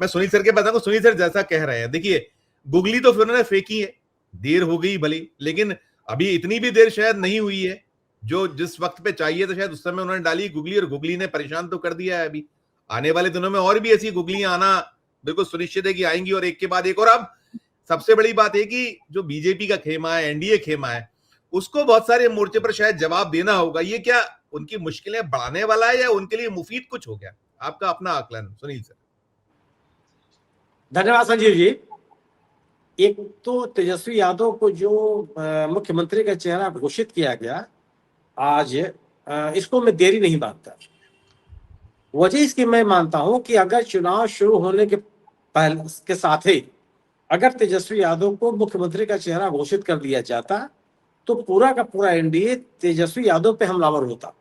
मैं सुनील सर के बताऊं, सुनील सर जैसा कह रहे हैं, देखिए गुगली तो फिर उन्होंने फेंकी है, देर हो गई भली, लेकिन अभी इतनी भी देर शायद नहीं हुई है। जो जिस वक्त पे चाहिए तो शायद उस समय उन्होंने डाली गुगली, और गुगली ने परेशान तो कर दिया है। अभी आने वाले दिनों में और भी ऐसी गुगलियां आना बिल्कुल सुनिश्चित है कि आएंगी, और एक के बाद एक। और अब सबसे बड़ी बात है कि जो बीजेपी का खेमा है, एनडीए खेमा है, उसको बहुत सारे मोर्चे पर शायद जवाब देना होगा। ये क्या उनकी मुश्किलें बढ़ाने वाला है या उनके लिए मुफीद कुछ हो गया? आपका अपना आकलन सुनील सर। धन्यवाद संजीव जी। एक तो तेजस्वी यादव को जो मुख्यमंत्री का चेहरा घोषित किया गया आज, इसको मैं देरी नहीं मानता। वजह इसकी मैं मानता हूं कि अगर चुनाव शुरू होने के पहले के साथ ही अगर तेजस्वी यादव को मुख्यमंत्री का चेहरा घोषित कर दिया जाता तो पूरा का पूरा एनडीए तेजस्वी यादव पे हमलावर होता,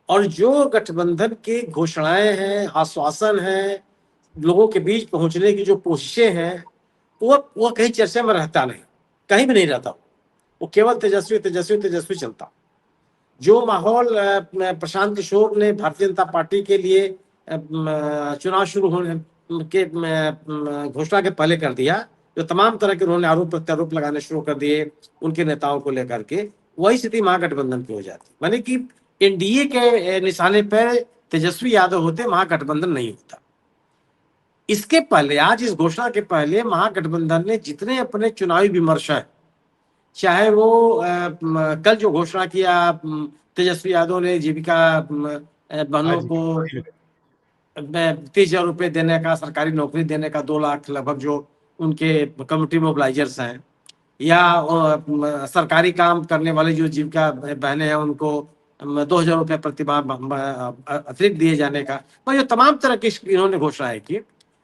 और जो गठबंधन की घोषणाएं हैं, आश्वासन हैं, लोगों के बीच पहुंचने की जो कोशिशें हैं, वो कहीं चर्चा में रहता नहीं, कहीं भी नहीं रहता। वो केवल तेजस्वी तेजस्वी तेजस्वी चलता। जो माहौल प्रशांत किशोर ने भारतीय जनता पार्टी के लिए चुनाव शुरू होने के घोषणा के पहले कर दिया, जो तमाम तरह के उन्होंने आरोप प्रत्यारोप लगाने शुरू कर दिए उनके नेताओं को लेकर के, वही स्थिति महागठबंधन की हो जाती। माने कि एनडीए के निशाने पर तेजस्वी यादव होते, महागठबंधन नहीं होता। इसके पहले, आज इस घोषणा के पहले, महागठबंधन ने जितने अपने चुनावी विमर्श है, चाहे वो कल जो घोषणा किया तेजस्वी यादव ने जीविका बहनों को 30,000 रुपए देने का, सरकारी नौकरी देने का, 2 लाख लगभग जो उनके कम्युनिटी मोबिलाइजर्स हैं, या सरकारी काम करने वाले जो जीविका बहनें हैं उनको 2,000 रुपये प्रतिमाह अतिरिक्त दिए जाने का, जो तमाम तरह की इन्होंने घोषणाएं की।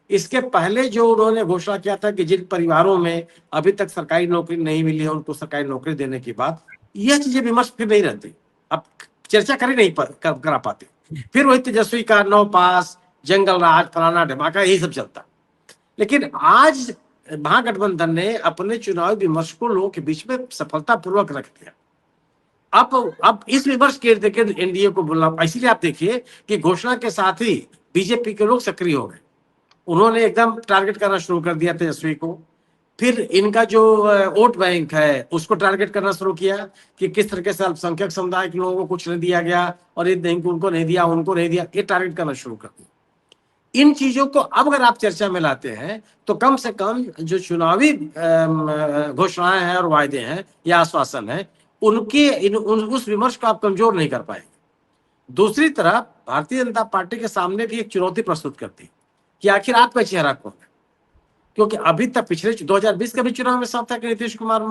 इसके पहले जो उन्होंने घोषणा किया था कि जिन परिवारों में अभी तक सरकारी नौकरी नहीं मिली है उनको सरकारी नौकरी देने की बात, यह चीजें विमर्श फिर नहीं रहती, अब चर्चा कर ही नहीं करा पाते। फिर वही तेजस्वी का 9 पास, जंगल राज, फलाना ढमाका, यही सब चलता। लेकिन आज महागठबंधन ने अपने चुनावी विमर्श को लोगों के बीच में सफलतापूर्वक रख दिया। अब इस विमर्श के इर्द एनडीए को बोलना, इसीलिए आप देखिए कि घोषणा के साथ ही बीजेपी के लोग सक्रिय हो गए, उन्होंने एकदम टारगेट करना शुरू कर दिया तेजस्वी को। फिर इनका जो वोट बैंक है उसको टारगेट करना शुरू किया कि किस तरीके से अल्पसंख्यक समुदाय के लोगों को कुछ नहीं दिया गया, और ये नहीं, उनको नहीं दिया, उनको नहीं दिया, ये टारगेट करना शुरू कर दिया। इन चीजों को अब अगर आप चर्चा में लाते हैं तो कम से कम जो चुनावी घोषणाएं हैं और वायदे हैं या आश्वासन है, उनके उस विमर्श को आप कमजोर नहीं कर पाएंगे। दूसरी तरफ भारतीय जनता पार्टी के सामने भी एक चुनौती प्रस्तुत करती कि आखिर आपका चेहरा कौन है, क्योंकि अभी तक पिछले 2020 के भी चुनाव में साफ था कि नीतीश कुमार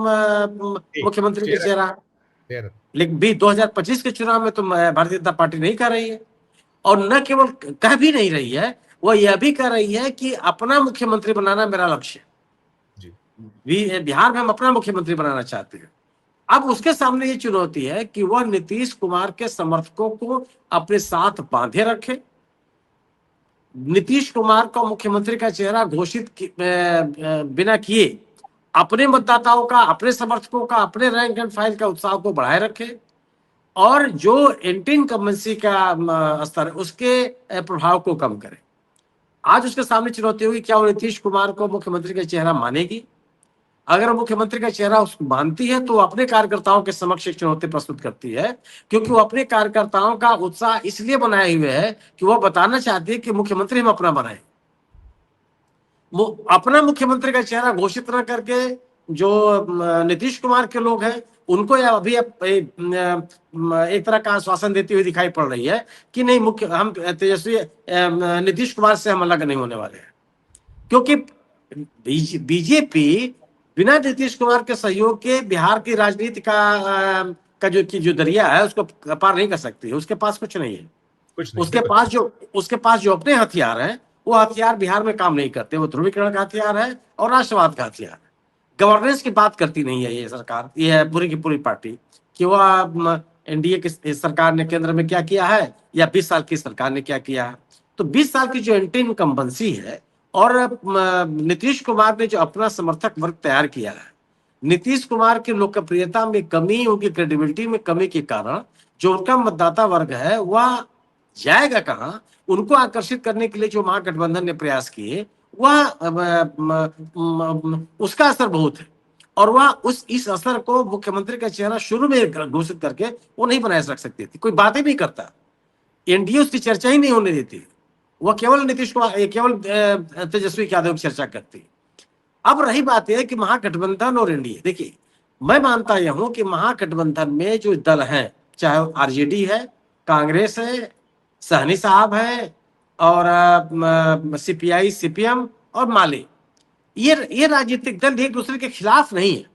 मुख्यमंत्री का चेहरा, लेकिन 2025 के चुनाव में तो भारतीय जनता पार्टी नहीं कर रही है, और न केवल कह भी नहीं रही है, वह यह भी कह रही है कि अपना मुख्यमंत्री बनाना मेरा लक्ष्य है, बिहार में हम अपना मुख्यमंत्री बनाना चाहते हैं। अब उसके सामने ये चुनौती है कि वह नीतीश कुमार के समर्थकों को अपने साथ बांधे रखे, नीतीश कुमार को मुख्यमंत्री का चेहरा घोषित बिना किए अपने मतदाताओं का, अपने समर्थकों का, अपने रैंक एंड फाइल का उत्साह को बढ़ाए रखे, और जो एंटी इनकम्बेंसी का स्तर है उसके प्रभाव को कम करे। आज उसके सामने चुनौती होगी, क्या वो नीतीश कुमार को मुख्यमंत्री का चेहरा मानेगी? अगर मुख्यमंत्री का चेहरा उसको मानती है तो अपने कार्यकर्ताओं के समक्ष एक चुनौती प्रस्तुत करती है, क्योंकि वो अपने कार्यकर्ताओं का उत्साह इसलिए बनाए हुए है कि वो बताना चाहती है कि मुख्यमंत्री हम अपना बनाए। वो अपना मुख्यमंत्री का चेहरा घोषित न करके जो नीतीश कुमार के लोग हैं उनको अभी एक तरह का आश्वासन देती हुई दिखाई पड़ रही है कि नहीं, हम तेजस्वी नीतीश कुमार से हम अलग नहीं होने वाले हैं, क्योंकि बीजेपी बिना नीतीश कुमार के सहयोग के बिहार की राजनीति का जो दरिया है उसको पार नहीं कर सकती। उसके पास कुछ नहीं है, उसके पास जो अपने हथियार हैं वो हथियार बिहार में काम नहीं करते। वो ध्रुवीकरण का हथियार है और राष्ट्रवाद का हथियार है। गवर्नेंस की बात करती नहीं है ये सरकार, ये पूरी की पूरी पार्टी, कि वह एनडीए की सरकार ने केंद्र में क्या किया है या 20 साल की सरकार ने क्या किया है। तो 20 साल की जो एंटी इनकम्बेंसी है और नीतीश कुमार ने जो अपना समर्थक वर्ग तैयार किया है, नीतीश कुमार की लोकप्रियता में कमी, उनकी क्रेडिबिलिटी में कमी के कारण जो उनका मतदाता वर्ग है वह जाएगा कहां? उनको आकर्षित करने के लिए जो महागठबंधन ने प्रयास किए वह उसका असर बहुत है, और वह इस असर को मुख्यमंत्री का चेहरा शुरू में घोषित करके वो नहीं बनाए रख सकती थी। कोई बात ही नहीं करता, एनडीए उसकी चर्चा ही नहीं होने देती, वह केवल नीतीश कुमार, केवल तेजस्वी यादव की चर्चा करती। अब रही बात यह कि महागठबंधन और एनडीए, देखिए मैं मानता यह हूं कि महागठबंधन में जो दल हैं, चाहे आरजेडी है, कांग्रेस है, सहनी साहब है, और सीपीआई, सीपीएम और माले, ये राजनीतिक दल एक दूसरे के खिलाफ नहीं है।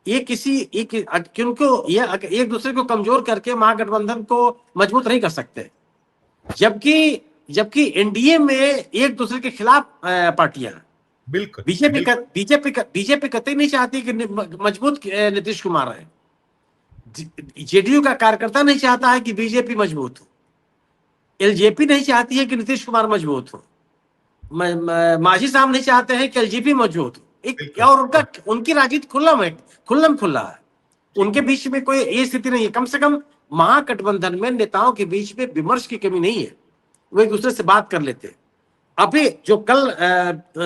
ये किसी क्योंकि ये एक दूसरे को कमजोर करके महागठबंधन को मजबूत नहीं कर सकते, जबकि एनडीए में एक दूसरे के खिलाफ पार्टियां। बिल्कुल बीजेपी कतई नहीं चाहती कि मजबूत नीतीश कुमार है। जेडीयू का कार्यकर्ता नहीं चाहता है कि बीजेपी मजबूत हो, एलजेपी नहीं चाहती है कि नीतीश कुमार मजबूत हो, मांझी साहब नहीं चाहते हैं कि एलजेपी मजबूत हो। और उनकी राजनीति खुल्ला है, उनके बीच में कोई ये स्थिति नहीं है। कम से कम महागठबंधन में नेताओं के बीच में विमर्श की कमी नहीं है, वो एक दूसरे से बात कर लेते हैं। अभी जो कल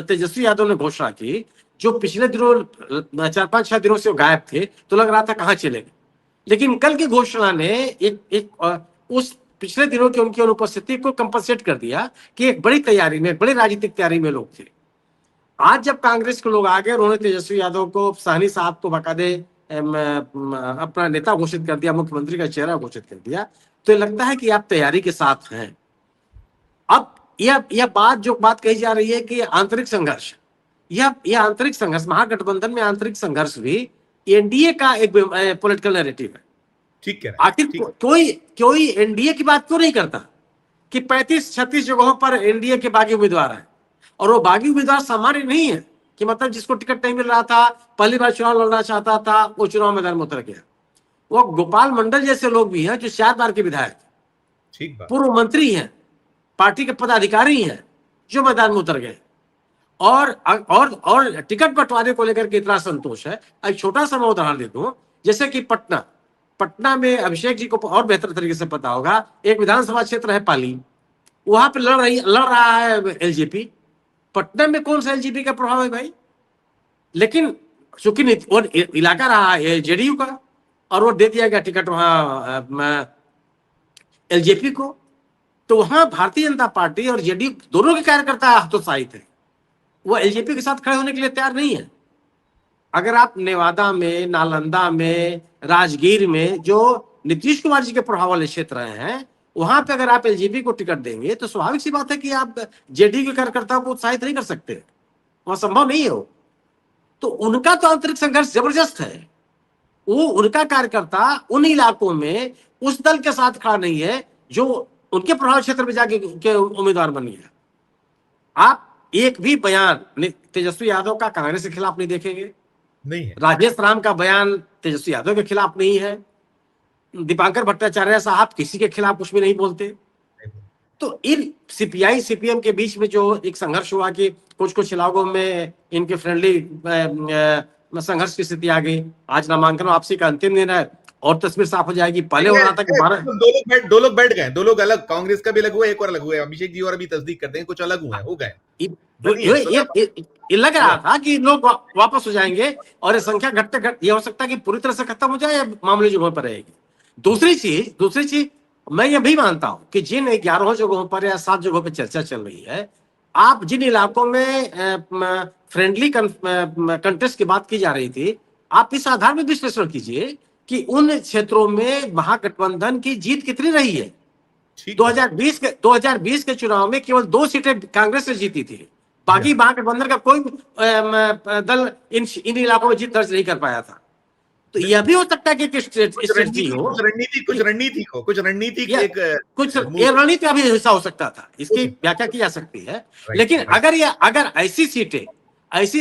तेजस्वी यादव ने घोषणा की, जो पिछले दिनों 4-5-6 दिनों से वो गायब थे, तो लग रहा था कहां चले गए, लेकिन कल की घोषणा ने उस पिछले दिनों की उनकी अनुपस्थिति को कंपनसेट कर दिया कि एक बड़ी तैयारी में, बड़ी राजनीतिक तैयारी में लोग थे। आज जब कांग्रेस के लोग आ गए, उन्होंने तेजस्वी यादव को, सहनी साहब को बाकायदे अपना नेता घोषित कर दिया, मुख्यमंत्री का चेहरा घोषित कर दिया, तो लगता है कि आप तैयारी के साथ हैं। अब यह बात कही जा रही है कि आंतरिक संघर्ष, यह आंतरिक संघर्ष, महागठबंधन में आंतरिक संघर्ष भी एनडीए का एक पॉलिटिकल नैरेटिव है। ठीक है। आखिर कोई एनडीए की बात क्यों नहीं करता कि 35-36 जगहों पर एनडीए के बागी उम्मीदवार हैं, और वो बागी उम्मीदवार सामान्य नहीं है कि मतलब जिसको टिकट नहीं मिल रहा था, पहली बार चुनाव लड़ना चाहता था, वो चुनाव मैदान में उतर गया। वो गोपाल मंडल जैसे लोग भी हैं जो 4 बार के विधायक, ठीक बात, पूर्व मंत्री हैं, पार्टी के पदाधिकारी हैं, जो मैदान में उतर गए, और टिकट बंटवारे को लेकर के इतना संतोष है। एक छोटा सा मैं उदाहरण दे दूं, जैसे कि पटना में अभिषेक जी को और बेहतर तरीके से पता होगा, एक विधानसभा क्षेत्र है पाली, वहां पे लड़ रहा है एलजेपी। पटना में कौन सा एलजेपी का प्रभाव है भाई? लेकिन चूंकि इलाका रहा है जेडीयू का, और वो दे दिया गया टिकट वहां एलजेपी को, तो वहां भारतीय जनता पार्टी और जेडीयू दोनों के कार्यकर्ता हतोत्साहित है, वो एलजेपी के साथ खड़े होने के लिए तैयार नहीं है। अगर आप नेवादा में, नालंदा में, राजगीर में जो नीतीश कुमार जी के प्रभाव वाले क्षेत्र हैं, वहां पे अगर आप एलजेपी को टिकट देंगे तो स्वाभाविक सी बात है कि आप जेडीयू के कार्यकर्ताओं को उत्साहित नहीं कर सकते, वहां संभव नहीं है। तो उनका तो आंतरिक संघर्ष जबरदस्त है, वो उनका कार्यकर्ता उन इलाकों में उस दल के साथ खड़ा नहीं है जो उनके प्रभाव क्षेत्र में जाके उम्मीदवार बन गया। आप एक भी बयान तेजस्वी यादव का कांग्रेस के खिलाफ नहीं देखेंगे, नहीं है। राजेश राम का बयान तेजस्वी यादव के खिलाफ नहीं है, दीपांकर भट्टाचार्य साहब किसी के खिलाफ कुछ भी नहीं बोलते। तो इन सीपीआई सीपीएम के बीच में जो एक संघर्ष हुआ कि कुछ इलाकों में इनके फ्रेंडली संघर्ष की स्थिति आ गई। आज नामांकन वापसी का अंतिम दिन है और तस्वीर साफ हो जाएगी। पहले हो रहा था कि भारत दो लोग बैठ गए, 2 लोग अलग, कांग्रेस का भी अलग हुआ, एक और अलग हुआ, अभिषेक जी और अभी तस्दीक करते हैं, कुछ अलग हुआ है, हो गए। ये लग रहा था कि लोग वापस हो जाएंगे और ये संख्या घटते ये हो सकता है कि पूरी तरह से खत्म हो जाए या मामूली जगहों पर रहेगी। दूसरी चीज मैं ये भी मानता हूं कि जिन 11 जगहों पर या 7 जगहों पर चर्चा चल रही है, आप जिन इलाकों में फ्रेंडली कंटेस्ट की बात की जा रही थी, आप इस आधार में विश्लेषण कीजिए कि उन क्षेत्रों में महागठबंधन की जीत कितनी रही है। 2020 के चुनाव में केवल 2 सीटें कांग्रेस ने जीती थी, बाकी महागठबंधन का कोई दल इन इलाकों में जीत दर्ज नहीं कर पाया था। तो यह भी हो सकता है कि कुछ रणनीति का भी हिस्सा हो सकता था, इसकी व्याख्या की जा सकती है। लेकिन अगर ऐसी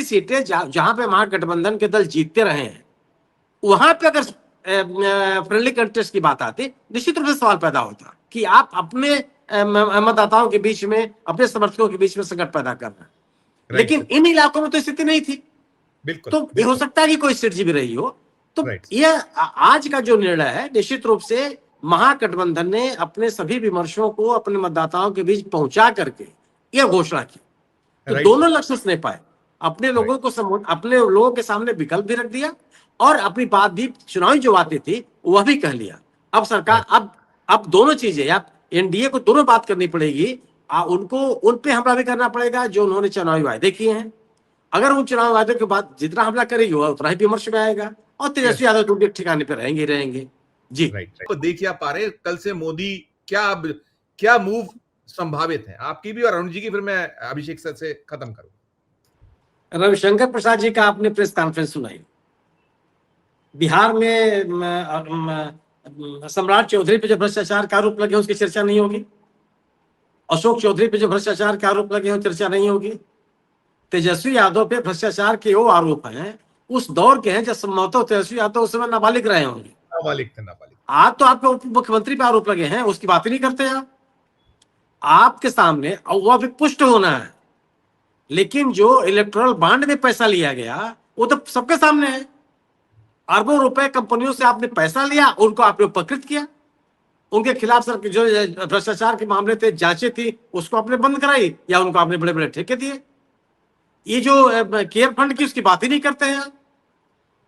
सीटें जहां पे महागठबंधन के दल जीतते रहे हैं, वहां पे अगर फ्रेंडली कंटेस्ट की बात आती, निश्चित रूप से सवाल पैदा होता कि आप अपने मतदाताओं के बीच में, अपने समर्थकों के बीच में संकट पैदा कर रहे हैं। लेकिन इन इलाकों में तो स्थिति नहीं थी, तो ये हो सकता है कि कोई स्ट्रेटजी भी रही हो। तो यह आज का जो निर्णय है निश्चित रूप से महागठबंधन ने अपने सभी विमर्शों को अपने मतदाताओं के बीच पहुंचा करके यह घोषणा की। तो Right. दोनों लक्ष्य उसने पाए, अपने लोगों को अपने लोगों के सामने विकल्प भी रख दिया और अपनी बात भी चुनावी जो बातें थी वह भी कह लिया। अब सरकार अब दोनों चीजें, अब एनडीए को दोनों बात करनी पड़ेगी, उनको उन पे हमला भी करना पड़ेगा जो उन्होंने चुनावी वायदे किए हैं। अगर उन चुनावी वायदों के बाद जितना हमला करेगी वह उतना ही विमर्श में आएगा और तेजस्वी यादव उनके ठिकाने पर रहेंगे जी। राइट। तो देखिए आप पा रहे कल से मोदी क्या मूव संभावित है आपकी भी और अरुण जी की, फिर मैं अभिषेक सर से खत्म करूं। रविशंकर प्रसाद जी का आपने प्रेस कॉन्फ्रेंस सुनाई। बिहार में सम्राट चौधरी पे जो भ्रष्टाचार का आरोप लगे उसकी चर्चा नहीं होगी, अशोक चौधरी पे जो भ्रष्टाचार के आरोप लगे हो चर्चा नहीं होगी, तेजस्वी यादव पे भ्रष्टाचार के वो आरोप हैं उस दौर के हैं जब संभवतः तेजस्वी यादव उस समय नाबालिग रहे होंगे। नाबालिग। आज तो आपके उप मुख्यमंत्री पे आरोप लगे हैं, उसकी बात ही नहीं करते आप। आपके सामने वो अभी पुष्ट होना है, लेकिन जो इलेक्टोरल बॉन्ड में पैसा लिया गया वो तो सबके सामने है। अरबों रुपए कंपनियों से आपने पैसा लिया, उनको आपने उपकृत किया, उनके खिलाफ सर जो भ्रष्टाचार के मामले थे, जांचें थी, उसको आपने बंद कराई या उनको आपने बड़े बड़े ठेके दिए। ये जो केयर फंड की उसकी बात ही नहीं करते हैं।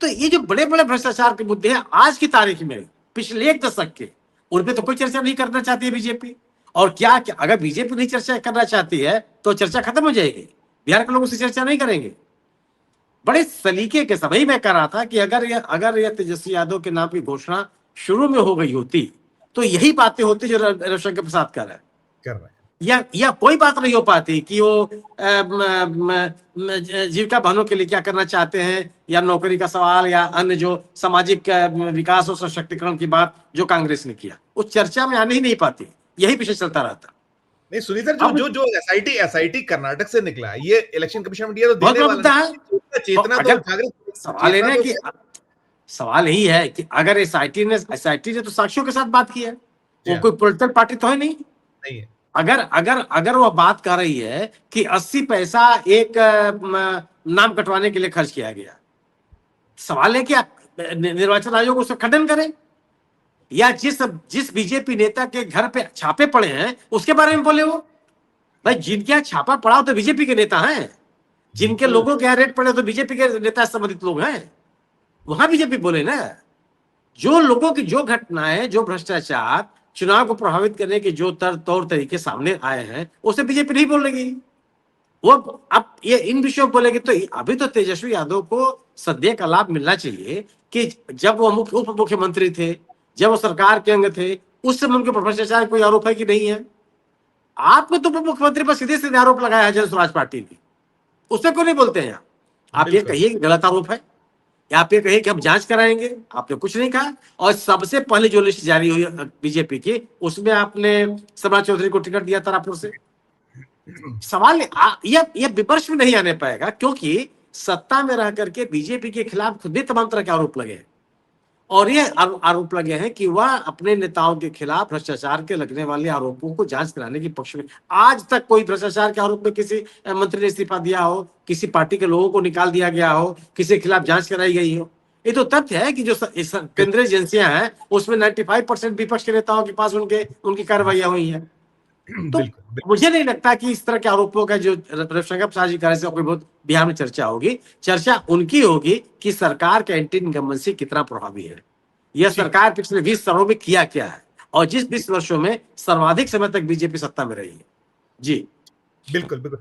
तो ये जो बड़े बड़े भ्रष्टाचार के मुद्दे हैं आज की तारीख में, पिछले एक दशक के, उन पे तो कोई चर्चा नहीं करना चाहती है बीजेपी। और क्या अगर बीजेपी नहीं चर्चा करना चाहती है तो चर्चा खत्म हो जाएगी, बिहार के लोग उससे चर्चा नहीं करेंगे। बड़े सलीके के समय मैं कह रहा था कि अगर यह तेजस्वी यादव के नाम की घोषणा शुरू में हो गई होती तो यही बातें होती जो रविशंकर प्रसाद कर रहे हैं, या कोई बात नहीं हो पाती कि वो जीविका बहनों के लिए क्या करना चाहते हैं, या नौकरी का सवाल, या अन्य जो सामाजिक विकास और सशक्तिकरण की बात जो कांग्रेस ने किया, उस चर्चा में आने ही नहीं पाती, यही पीछे चलता रहता। नहीं सुनील सर, जो एसआईटी कर्नाटक से निकला, ये इलेक्शन कमीशन ऑफ इंडिया तो देने वाला है। चेतना तो सवाल यही है कि अगर एसआईटी ने तो साक्ष्यों के साथ बात की है, वो कोई पॉलिटिकल पार्टी तो है नहीं है। अगर वह बात कर रही है कि 80 पैसा एक नाम कटवाने के लिए खर्च किया गया, सवाल है कि निर्वाचन आयोग उसका खंडन करे, या जिस बीजेपी नेता के घर पे छापे पड़े हैं उसके बारे में बोले। वो भाई जिनके यहाँ छापा पड़ा तो बीजेपी के नेता हैं, जिनके लोगों के यहाँ रेड पड़े तो बीजेपी के नेता संबंधित लोग हैं, वहां बीजेपी बोले ना। जो लोगों की जो घटनाएं, जो भ्रष्टाचार, चुनाव को प्रभावित करने के जो तौर तरीके सामने आए हैं उसे बीजेपी नहीं बोल रही। वो अब ये इन विषयों को बोलेगी तो अभी तो तेजस्वी यादव को सद्य का लाभ मिलना चाहिए कि जब वो उप मुख्यमंत्री थे, जब वो सरकार के अंग थे, उस समय उनके भ्रष्टाचार कोई आरोप है कि नहीं है? आपने तो उप मुख्यमंत्री पर सीधे सीधे आरोप लगाया है जन स्वराज पार्टी ने, उससे क्यों नहीं बोलते हैं? आप ये कहिए कि गलत आरोप है, या आप ये कहिए कि हम जांच कराएंगे, आपने कुछ नहीं कहा। और सबसे पहले जो लिस्ट जारी हुई बीजेपी की, उसमें आपने सम्राट चौधरी को टिकट दिया तारापुर से। सवाल यह विमर्श में नहीं आने पाएगा, क्योंकि सत्ता में रह करके बीजेपी के खिलाफ खुद भी तमाम तरह के आरोप लगे हैं, और ये आरोप लगे हैं कि वह अपने नेताओं के खिलाफ भ्रष्टाचार के लगने वाले आरोपों को जांच कराने के पक्ष में। आज तक कोई भ्रष्टाचार के आरोप में किसी मंत्री ने इस्तीफा दिया हो, किसी पार्टी के लोगों को निकाल दिया गया हो, किसी के खिलाफ जांच कराई गई हो? ये तो तथ्य है कि जो केंद्रीय एजेंसियां हैं उसमें 95% विपक्ष के नेताओं के पास उनकी कार्रवाइयां हुई है। तो मुझे नहीं लगता कि इस तरह के आरोपों का जो रविशंकर प्रसाद जी से कोई बहुत बिहार में चर्चा होगी। चर्चा उनकी होगी कि सरकार का एंटी इनकम्बेंसी कितना प्रभावी है, यह सरकार पिछले 20 सालों में किया क्या है, और जिस 20 वर्षों में सर्वाधिक समय तक बीजेपी सत्ता में रही है। जी बिल्कुल।